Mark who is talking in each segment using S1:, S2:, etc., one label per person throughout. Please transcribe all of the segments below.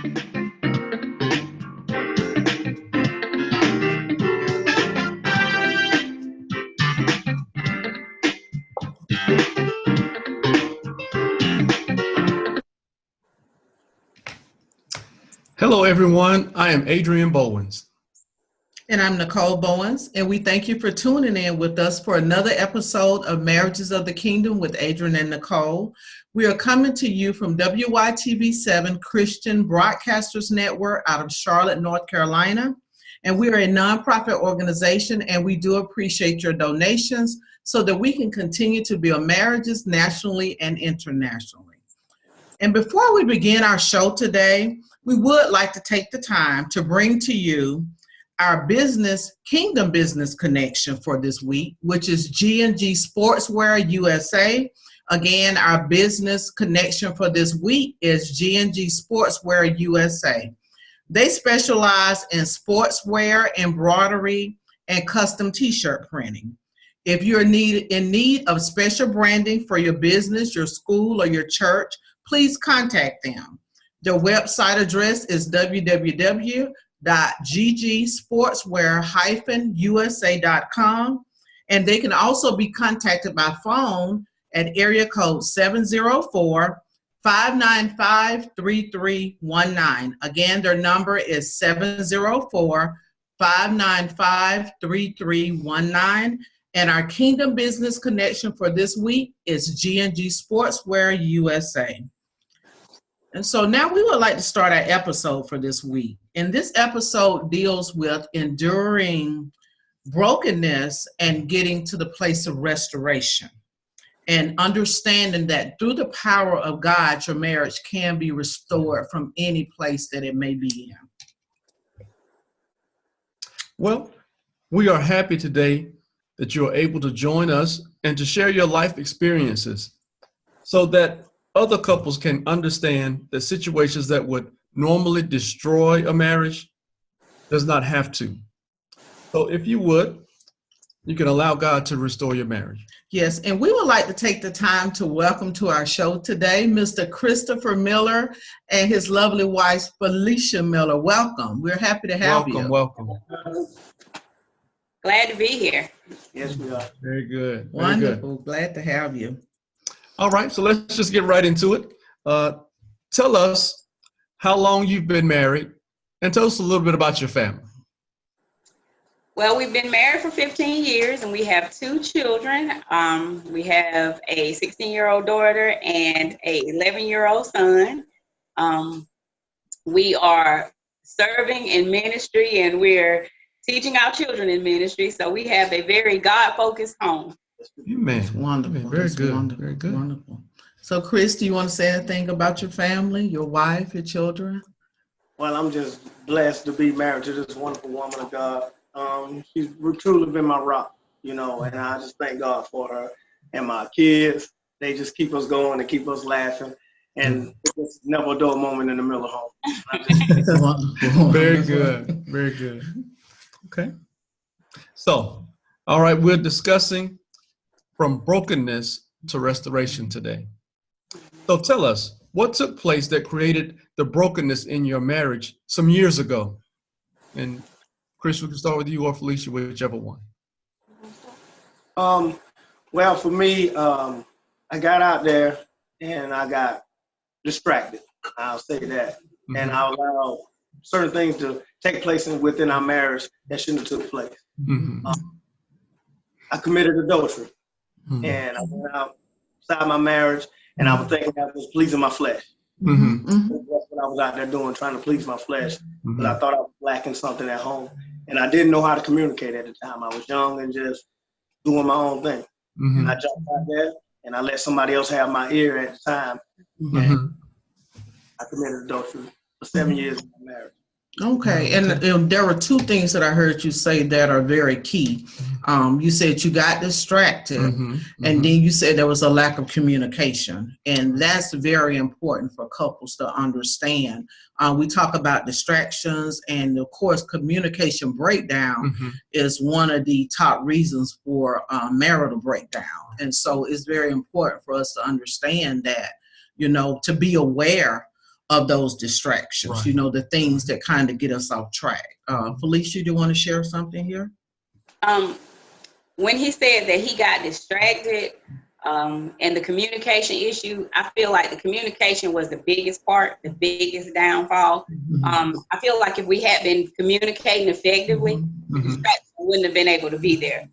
S1: Hello, everyone. I am Adrian Bowens.
S2: And I'm Nicole Bowens, and we thank you for tuning in with us for another episode of Marriages of the Kingdom with Adrian and Nicole. We are coming to you from WYTV7 Christian Broadcasters Network out of Charlotte, North Carolina. And we are a nonprofit organization, and we do appreciate your donations so that we can continue to build marriages nationally and internationally. And before we begin our show today, we would like to take the time to bring to you our Kingdom Business Connection for this week, which is G&G Sportswear USA. Again, our business connection for this week is G&G Sportswear USA. They specialize in sportswear, embroidery, and custom t-shirt printing. If you're in need of special branding for your business, your school, or your church, please contact them. Their website address is www.ggsportswear-usa.com, and they can also be contacted by phone at area code 704-595-3319. Again, their number is 704-595-3319. And our Kingdom Business Connection for this week is G&G Sportswear USA. And so now we would like to start our episode for this week. And this episode deals with enduring brokenness and getting to the place of restoration, and understanding that through the power of God, your marriage can be restored from any place that it may be in.
S1: Well, we are happy today that you are able to join us and to share your life experiences so that other couples can understand that situations that would normally destroy a marriage does not have to. So if you would, you can allow God to restore your marriage.
S2: Yes, and we would like to take the time to welcome to our show today Mr. Christopher Miller and his lovely wife, Felicia Miller. Welcome. We're happy to have you.
S1: Welcome.
S3: Glad to be here.
S4: Yes, we are.
S1: Very good.
S2: Wonderful. Good. Glad to have you.
S1: All right, so let's just get right into it. Tell us how long you've been married, and tell us a little bit about your family.
S3: Well, we've been married for 15 years, and we have 2 children. We have a 16-year-old daughter and a 11-year-old son. We are serving in ministry, and we're teaching our children in ministry, so we have a very God-focused home.
S1: Amen.
S2: Wonderful.
S1: Very good.
S2: Wonderful.
S1: Very good.
S2: Wonderful. So, Chris, do you want to say anything about your family, your wife, your children?
S4: Well, I'm just blessed to be married to this wonderful woman of God. She's truly been my rock, and I just thank God for her. And my kids, they just keep us going and keep us laughing. And it's never a dull moment in the Miller home.
S1: Very good. Very good. Okay. So, all right, we're discussing from brokenness to restoration today. So tell us, what took place that created the brokenness in your marriage some years ago? And Chris, we can start with you, or Felicia, whichever one.
S4: Well, for me, I got out there and I got distracted. I'll say that. Mm-hmm. And I allowed certain things to take place within our marriage that shouldn't have took place. Mm-hmm. I committed adultery. Mm-hmm. And I went outside my marriage, and I was thinking I was pleasing my flesh. Mm-hmm. That's what I was out there doing, trying to please my flesh. Mm-hmm. But I thought I was lacking something at home. And I didn't know how to communicate at the time. I was young and just doing my own thing. Mm-hmm. And I jumped out there, and I let somebody else have my ear at the time. Mm-hmm. And I committed adultery for 7 years in my marriage.
S2: Okay, and there were 2 things that I heard you say that are very key. You said you got distracted, and then you said there was a lack of communication, and that's very important for couples to understand. We talk about distractions, and of course, communication breakdown is one of the top reasons for marital breakdown, and so it's very important for us to understand that, to be aware of those distractions,
S1: Right.
S2: you know, the things that kind of get us off track. Felicia, do you want to share something here?
S3: When he said that he got distracted, and the communication issue, I feel like the communication was the biggest part, the biggest downfall. I feel like if we had been communicating effectively, the distraction wouldn't have been able to be there.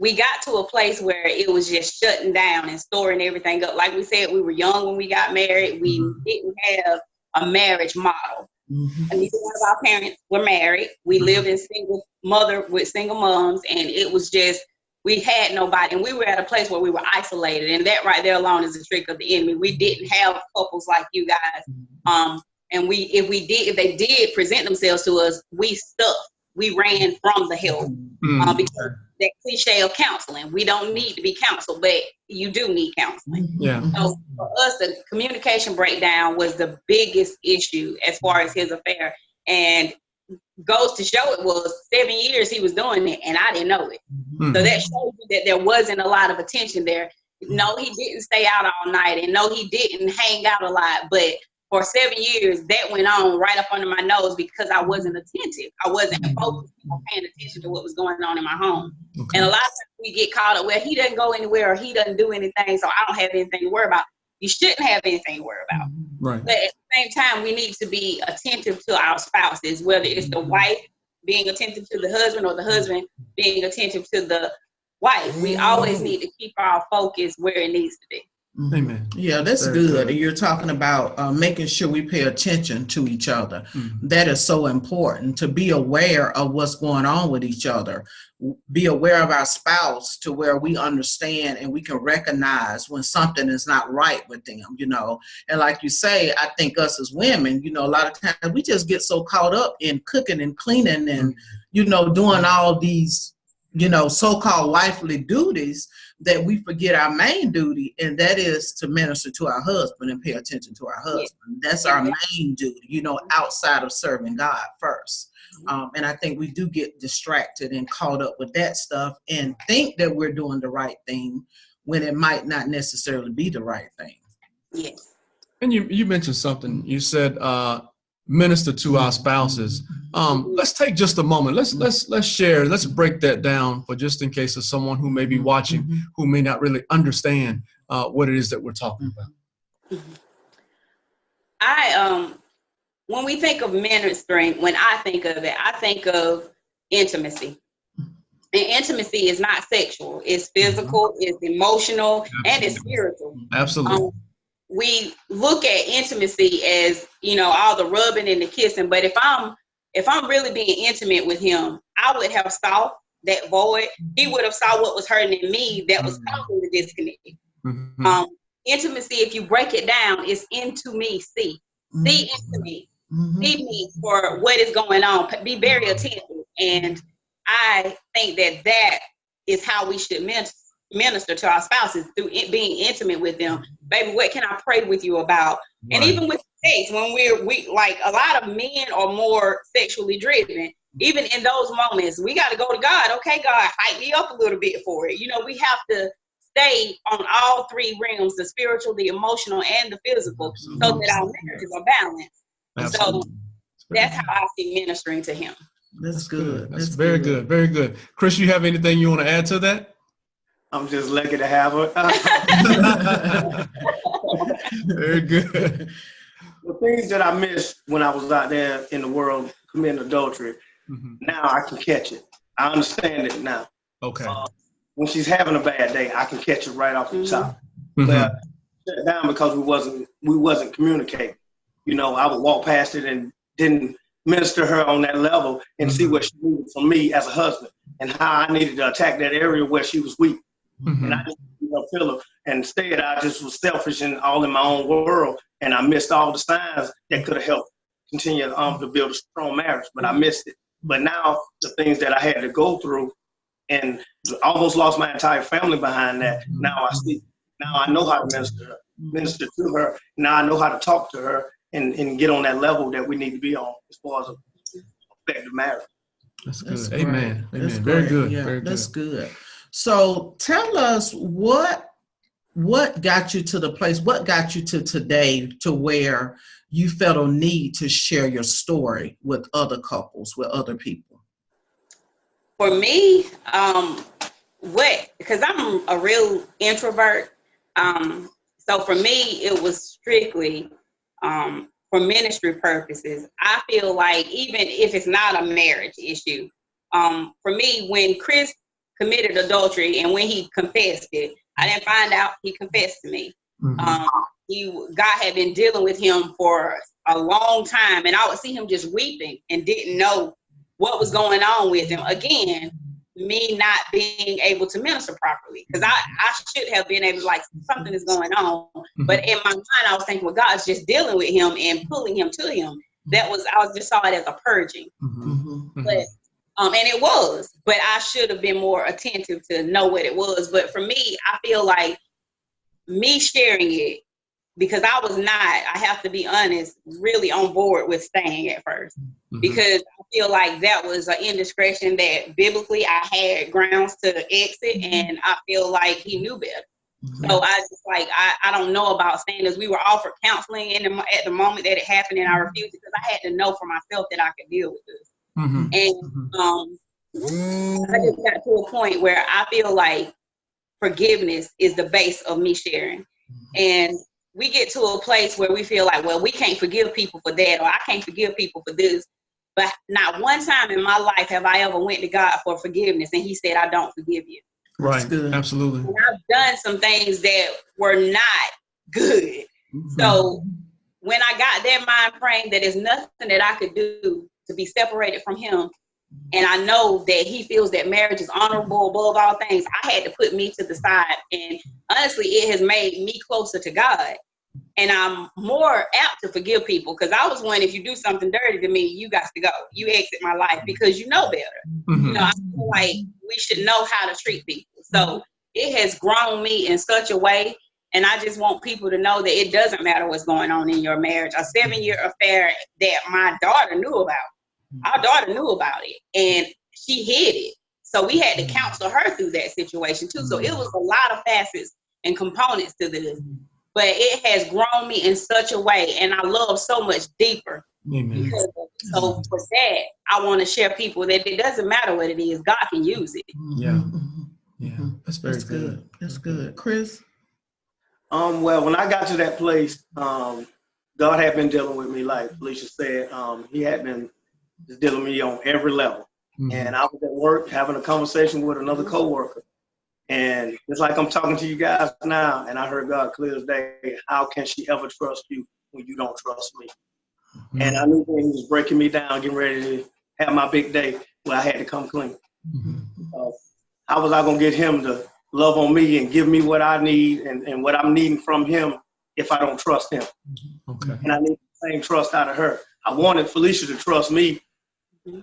S3: We got to a place where it was just shutting down and storing everything up. Like we said, we were young when we got married. We didn't have a marriage model. And neither one of our parents were married. We lived in single mother with single moms, and it was just, we had nobody, and we were at a place where we were isolated, and that right there alone is a trick of the enemy. We didn't have couples like you guys, and if they did present themselves to us, we ran from the help, because that cliche of counseling, we don't need to be counseled, but you do need counseling.
S1: Yeah.
S3: So for us, the communication breakdown was the biggest issue as far as his affair, and goes to show it was 7 years he was doing it, and I didn't know it. So that shows you that there wasn't a lot of attention there. No, he didn't stay out all night, and no, he didn't hang out a lot, but for 7 years, that went on right up under my nose because I wasn't attentive. I wasn't focused on paying attention to what was going on in my home.
S1: Okay.
S3: And a lot of times we get caught up, well, he doesn't go anywhere or he doesn't do anything, so I don't have anything to worry about. You shouldn't have anything to worry about.
S1: Right.
S3: But at the same time, we need to be attentive to our spouses, whether it's the wife being attentive to the husband or the husband being attentive to the wife. We always need to keep our focus where it needs to be.
S1: Amen.
S2: Yeah, that's good. And you're talking about making sure we pay attention to each other. That is so important, to be aware of what's going on with each other. Be aware of our spouse to where we understand and we can recognize when something is not right with them, you know. And like you say, I think us as women, you know, a lot of times we just get so caught up in cooking and cleaning and, you know, doing all these, you know, so-called wifely duties that we forget our main duty, and that is to minister to our husband and pay attention to our husband. That's our main duty, you know, outside of serving God first. And I think we do get distracted and caught up with that stuff and think that we're doing the right thing when it might not necessarily be the right thing.
S3: Yes.
S1: And you mentioned something. You said minister to our spouses. Let's take just a moment. Let's share. Let's break that down for just in case of someone who may be watching who may not really understand what it is that we're talking about.
S3: When we think of ministering, when I think of it, I think of intimacy. And intimacy is not sexual. It's physical, it's emotional, and it's spiritual.
S1: Absolutely.
S3: We look at intimacy as, you know, all the rubbing and the kissing, but if I'm really being intimate with him, I would have saw that void. He would have saw what was hurting in me that was causing the disconnect. Intimacy, if you break it down, is into me, see into me, see me for what is going on, be very attentive. And I think that is how we should minister to our spouses, through being intimate with them. Baby, what can I pray with you about? Right. And even with sex, when we like, a lot of men are more sexually driven. Even in those moments, we got to go to God. Okay, God, hype me up a little bit for it. You know, we have to stay on all three realms, the spiritual, the emotional, and the physical, so that our marriages are balanced. So that's how I see ministering to him.
S2: That's good.
S1: That's very good. Very good. Chris, you have anything you want to add to that?
S4: I'm just lucky to have her.
S1: Very good.
S4: The things that I missed when I was out there in the world committing adultery, now I can catch it. I understand it now.
S1: Okay.
S4: When she's having a bad day, I can catch it right off the top. But shut down because we wasn't communicating. You know, I would walk past it and didn't minister her on that level and see what she needed from me as a husband and how I needed to attack that area where she was weak. And I just feel her. And instead, I just was selfish and all in my own world, and I missed all the signs that could have helped continue to build a strong marriage, but I missed it. But now the things that I had to go through, and almost lost my entire family behind that. Now I see. Now I know how to minister to her. Now I know how to talk to her and get on that level that we need to be on as far as effective marriage.
S1: That's good.
S2: That's
S1: Amen.
S2: That's
S1: Amen. Very good.
S2: Yeah,
S1: Very good.
S2: that's good. So tell us, what what got you to the place, what got you to today to where you felt a need to share your story with other couples, with other people?
S3: For me, because I'm a real introvert, so for me, it was strictly for ministry purposes. I feel like even if it's not a marriage issue, for me, when Chris committed adultery and when he confessed it, I didn't find out he confessed to me. God had been dealing with him for a long time, and I would see him just weeping and didn't know what was going on with him. Again, me not being able to minister properly, because I should have been able to, like, something is going on. But in my mind, I was thinking, well, God's just dealing with him and pulling him to him. I just saw it as a purging. But and it was, but I should have been more attentive to know what it was. But for me, I feel like me sharing it, because I was not, I have to be honest, really on board with staying at first. Because I feel like that was an indiscretion that biblically I had grounds to exit, and I feel like he knew better. So I just I don't know about staying, as we were offered counseling at the moment that it happened, and I refused it because I had to know for myself that I could deal with this. And I just got to a point where I feel like forgiveness is the base of me sharing. And we get to a place where we feel like, well, we can't forgive people for that, or I can't forgive people for this. But not one time in my life have I ever went to God for forgiveness and he said, I don't forgive you.
S1: Right. Absolutely.
S3: And I've done some things that were not good. So when I got that mind frame that there's nothing that I could do to be separated from him, and I know that he feels that marriage is honorable above all things, I had to put me to the side. And honestly, it has made me closer to God. And I'm more apt to forgive people, because I was one, if you do something dirty to me, you got to go. You exit my life because you know better. You know, I feel like we should know how to treat people. So it has grown me in such a way. And I just want people to know that it doesn't matter what's going on in your marriage. A 7-year affair that my daughter knew about. Our daughter knew about it, and she hid it. So we had to counsel her through that situation too. So it was a lot of facets and components to this, but it has grown me in such a way, and I love so much deeper. Because so for that, I want to share people that it doesn't matter what it is, God can use it.
S1: Yeah, that's very
S2: good. That's good, Chris.
S4: Well, when I got to that place, God had been dealing with me, like Felicia said. He had been just dealing with me on every level. And I was at work having a conversation with another coworker. And it's like I'm talking to you guys now, and I heard God clear as day, how can she ever trust you when you don't trust me? And I knew when he was breaking me down, getting ready to have my big day, where I had to come clean. How was I going to get him to love on me and give me what I need and what I'm needing from him if I don't trust him? And I need the same trust out of her. I wanted Felicia to trust me,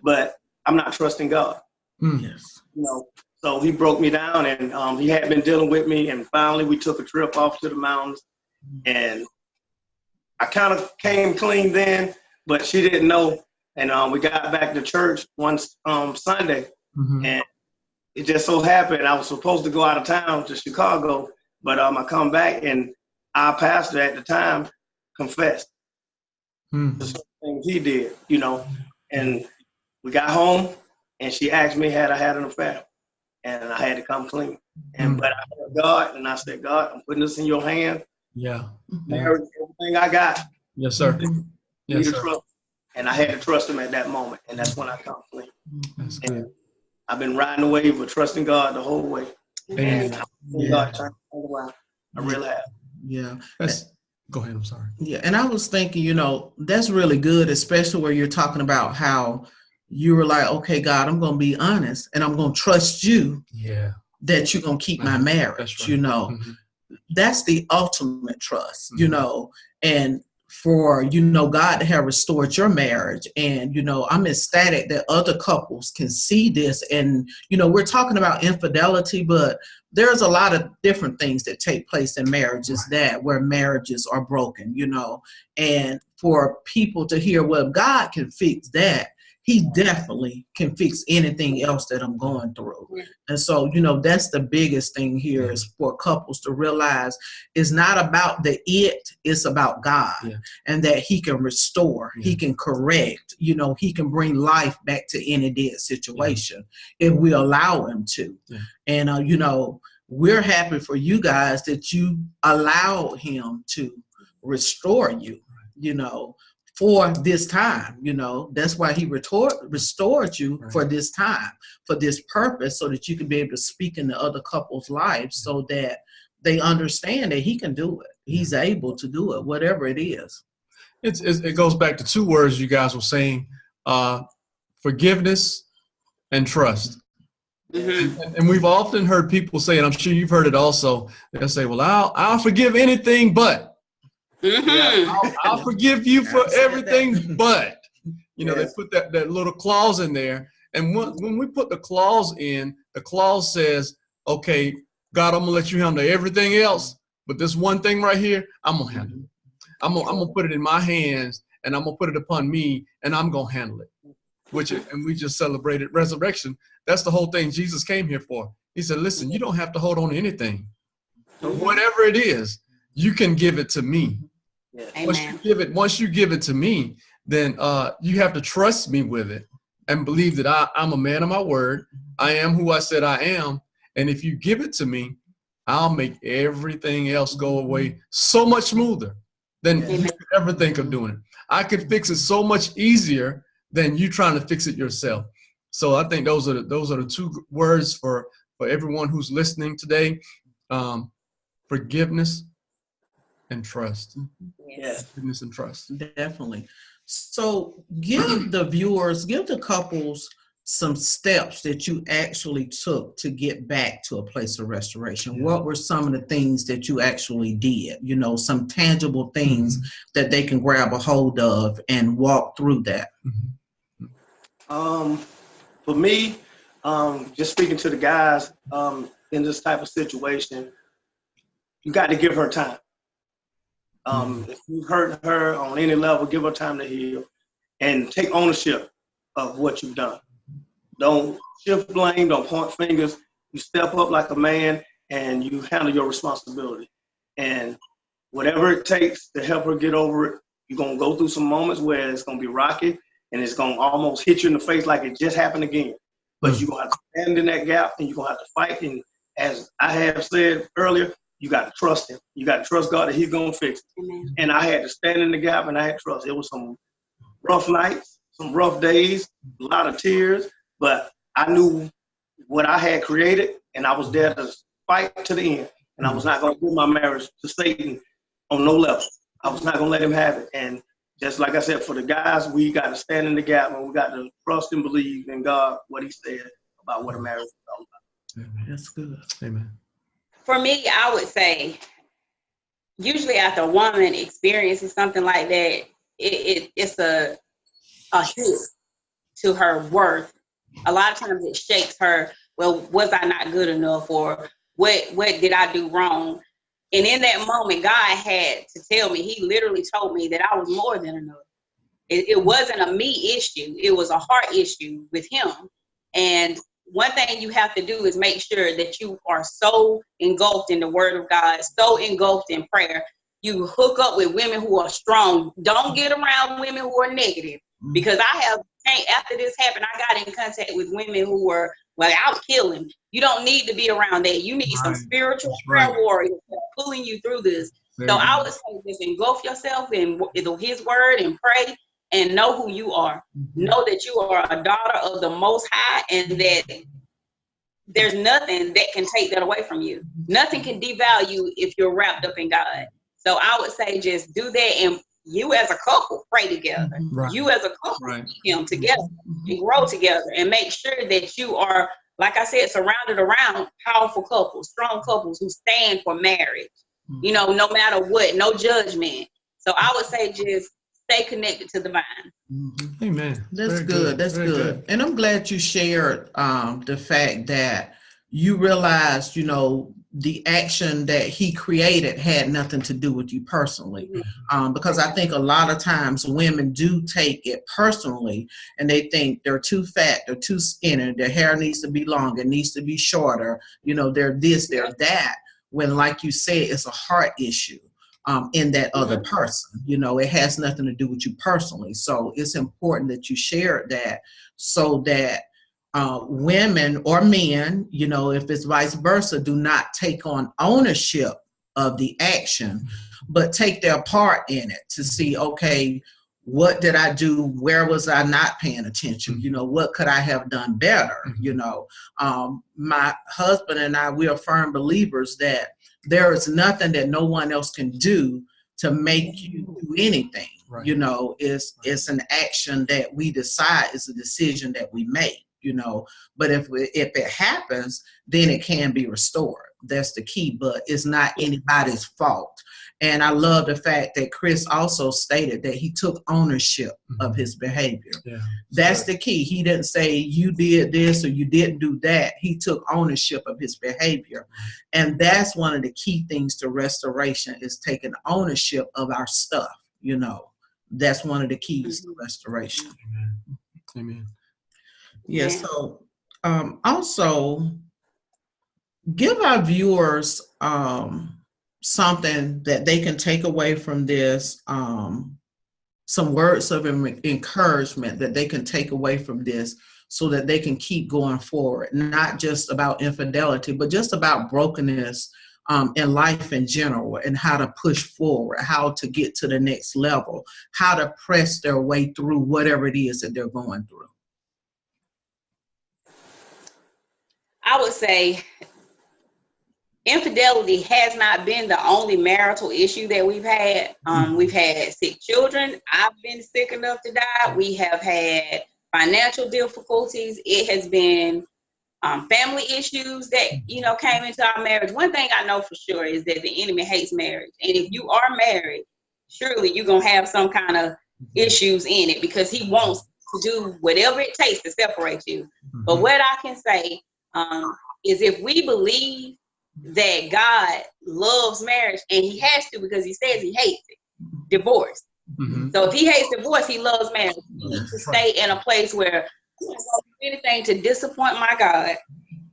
S4: but I'm not trusting God. You know, so he broke me down, and he had been dealing with me, and finally we took a trip off to the mountains, and I kind of came clean then, but she didn't know. And we got back to church one Sunday, and it just so happened I was supposed to go out of town to Chicago, but I come back, and our pastor at the time confessed to some things he did, you know. And we got home, and she asked me had I had an affair, and I had to come clean. And but I heard God, and I said, God, I'm putting this in your hand. Marriage, everything I got.
S1: Yes, sir. Yes, sir.
S4: Trust. And I had to trust him at that moment, and that's when I come clean.
S1: That's good.
S4: And I've been riding the wave of trusting God the whole way. And God turned around. I really have.
S1: Go ahead, I'm sorry.
S2: Yeah, and I was thinking, you know, that's really good, especially where you're talking about how you were like, okay, God, I'm going to be honest, and I'm going to trust you that you're going to keep my marriage, you know. That's the ultimate trust, you know, and for, you know, God to have restored your marriage. And, you know, I'm ecstatic that other couples can see this. And, you know, we're talking about infidelity, but there's a lot of different things that take place in marriages where marriages are broken, you know, and for people to hear, well, God can fix that. he definitely can fix anything else that I'm going through. And so, you know, that's the biggest thing here is for couples to realize it's not about the it's about God, and that he can restore, he can correct, you know, he can bring life back to any dead situation if we allow him to. And, you know, we're happy for you guys that you allow him to restore you, you know, for this time. You know, that's why he restored you for this time, for this purpose, so that you can be able to speak into other couples' lives so that they understand that he can do it. He's able to do it, whatever it is.
S1: It goes back to two words you guys were saying, forgiveness and trust. And we've often heard people say, and I'm sure you've heard it also, they'll say, well, I'll forgive anything but. I'll forgive you for everything but. You know, they put that little clause in there. And when we put the clause in, the clause says, okay, God, I'm going to let you handle everything else, but this one thing right here, I'm going to handle it. I'm going to put it in my hands, and I'm going to put it upon me, and I'm going to handle it. And we just celebrated resurrection. That's the whole thing Jesus came here for. He said, listen, you don't have to hold on to anything. Whatever it is, you can give it to me. Once you give it to me, then you have to trust me with it and believe that I'm a man of my word. I am who I said I am. And if you give it to me, I'll make everything else go away so much smoother than you could ever think of doing it. I could fix it so much easier than you trying to fix it yourself. So I think those are the two words for everyone who's listening today: forgiveness and trust. Forgiveness and trust.
S2: Definitely. So give the couples some steps that you actually took to get back to a place of restoration. What were some of the things that you actually did? You know, some tangible things that they can grab a hold of and walk through that.
S4: For me, just speaking to the guys in this type of situation, you got to give her time. If you've hurt her on any level, give her time to heal and take ownership of what you've done. Don't shift blame, don't point fingers. You step up like a man and you handle your responsibility. And whatever it takes to help her get over it, you're going to go through some moments where it's going to be rocky and it's going to almost hit you in the face like it just happened again. But you're going to have to stand in that gap and you're going to have to fight. And as I have said earlier, you got to trust him. You got to trust God that he's going to fix it. And I had to stand in the gap and I had trust. It was some rough nights, some rough days, a lot of tears, but I knew what I had created and I was there to fight to the end. And I was not going to give my marriage to Satan on no level. I was not going to let him have it. And just like I said, for the guys, we got to stand in the gap and we got to trust and believe in God, what he said about what a marriage is all about.
S2: That's good.
S1: Amen.
S3: For me, I would say, usually after a woman experiences something like that, it's a hit to her worth. A lot of times it shakes her. Well, was I not good enough, or what did I do wrong? And in that moment, God had to tell me. He literally told me that I was more than enough. It wasn't a me issue. It was a heart issue with him. And one thing you have to do is make sure that you are so engulfed in the word of God, so engulfed in prayer. You hook up with women who are strong. Don't get around women who are negative. Because after this happened, I got in contact with women who were, well, I'll kill him. You don't need to be around that. You need some spiritual prayer warriors that are pulling you through this. So I would say just engulf yourself in his word and pray and know who you are. Know that you are a daughter of the Most High and that there's nothing that can take that away from you. Nothing can devalue if you're wrapped up in God. So I would say just do that, and you as a couple pray together. You as a couple seek him together and grow together and make sure that you are, like I said, surrounded around powerful couples, strong couples who stand for marriage, you know, no matter what, no judgment. So I would say just stay connected to the vine.
S1: Amen.
S2: That's good. That's good. And I'm glad you shared the fact that you realized, you know, the action that he created had nothing to do with you personally. Because I think a lot of times women do take it personally, and they think they're too fat, they're too skinny, their hair needs to be longer, it needs to be shorter, you know, they're this, they're that, when, like you said, it's a heart issue in that other person. You know, it has nothing to do with you personally. So it's important that you share that, so that women or men, you know, if it's vice versa, do not take on ownership of the action, but take their part in it to see, okay, what did I do? Where was I not paying attention? You know, what could I have done better? You know, my husband and I, we are firm believers that there is nothing that no one else can do to make you do anything. You know, it's an action that we decide, it's a decision that we make. You know, but if it happens, then it can be restored. That's the key, but it's not anybody's fault. And I love the fact that Chris also stated that he took ownership of his behavior. That's the key. He didn't say you did this or you didn't do that. He took ownership of his behavior. And that's one of the key things to restoration, is taking ownership of our stuff. You know, that's one of the keys to restoration.
S1: Amen.
S2: Yeah, so also give our viewers something that they can take away from this, some words of encouragement that they can take away from this, so that they can keep going forward, not just about infidelity, but just about brokenness in life in general, and how to push forward, how to get to the next level, how to press their way through whatever it is that they're going through.
S3: I would say infidelity has not been the only marital issue that we've had. We've had sick children. I've been sick enough to die. We have had financial difficulties. It has been family issues that, you know, came into our marriage. One thing I know for sure is that the enemy hates marriage. And if you are married, surely you're going to have some kind of issues in it, because he wants to do whatever it takes to separate you. But what I can say is, if we believe that God loves marriage, and he has to, because he says he hates it, divorce. So if he hates divorce, he loves marriage. We need to stay in a place where we don't do anything to disappoint my God.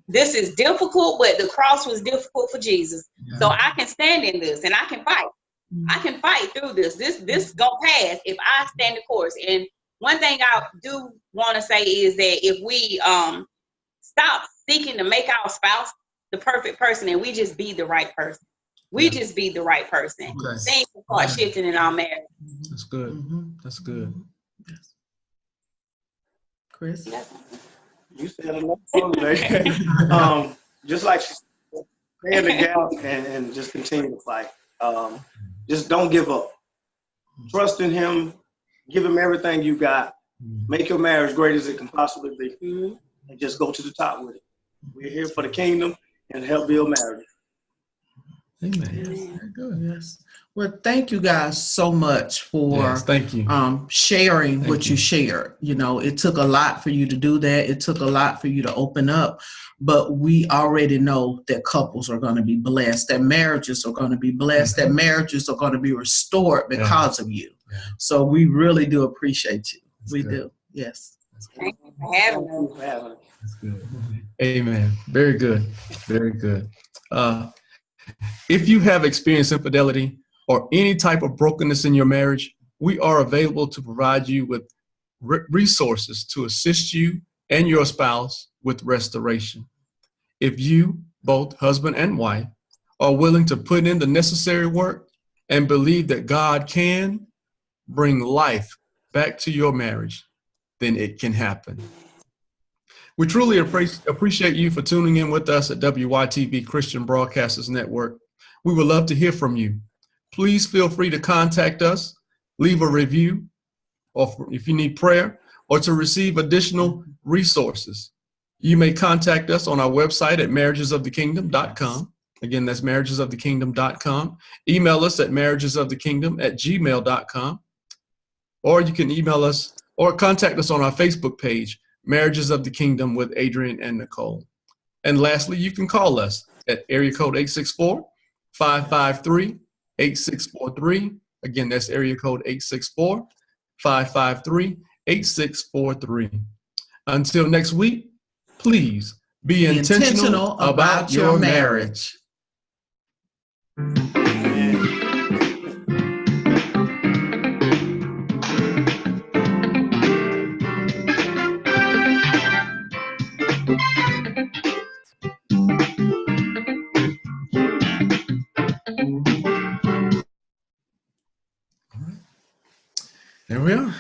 S3: This is difficult, but the cross was difficult for Jesus. So I can stand in this, and I can fight. I can fight through this. This gonna pass if I stand the course. And one thing I do want to say is that if we stop seeking to make our spouse the perfect person, and we just be the right person. We just be the right person. Things will start shifting in our marriage.
S1: That's good. That's good.
S2: Chris?
S4: You said enough today. Just like she said, stay in the gap and just continue to fight. Just don't give up. Trust in him. Give him everything you got. Make your marriage great as it can possibly be. And just go to the top with it. We're here for the kingdom and help build marriage.
S1: Amen. Very good.
S2: Yes. Well, thank you guys so much for
S1: thank you.
S2: Sharing what you shared. You know, it took a lot for you to do that. It took a lot for you to open up, but we already know that couples are going to be blessed, that marriages are going to be blessed, that marriages are going to be restored because of you. So we really do appreciate you. We do. Yes.
S3: Thank you for having us.
S1: That's good. Amen. Very good. Very good. If you have experienced infidelity or any type of brokenness in your marriage, we are available to provide you with resources to assist you and your spouse with restoration. If you, both husband and wife, are willing to put in the necessary work and believe that God can bring life back to your marriage, then it can happen. We truly appreciate you for tuning in with us at WYTV Christian Broadcasters Network. We would love to hear from you. Please feel free to contact us, leave a review, or if you need prayer, or to receive additional resources. You may contact us on our website at marriagesofthekingdom.com. Again, that's marriagesofthekingdom.com. Email us at marriagesofthekingdom@gmail.com. Or you can email us or contact us on our Facebook page, Marriages of the Kingdom with ADrian and Nicole. And lastly, you can call us at area code 864-553-8643. Again, that's area code 864-553-8643. Until next week, please be intentional about your marriage. There we are.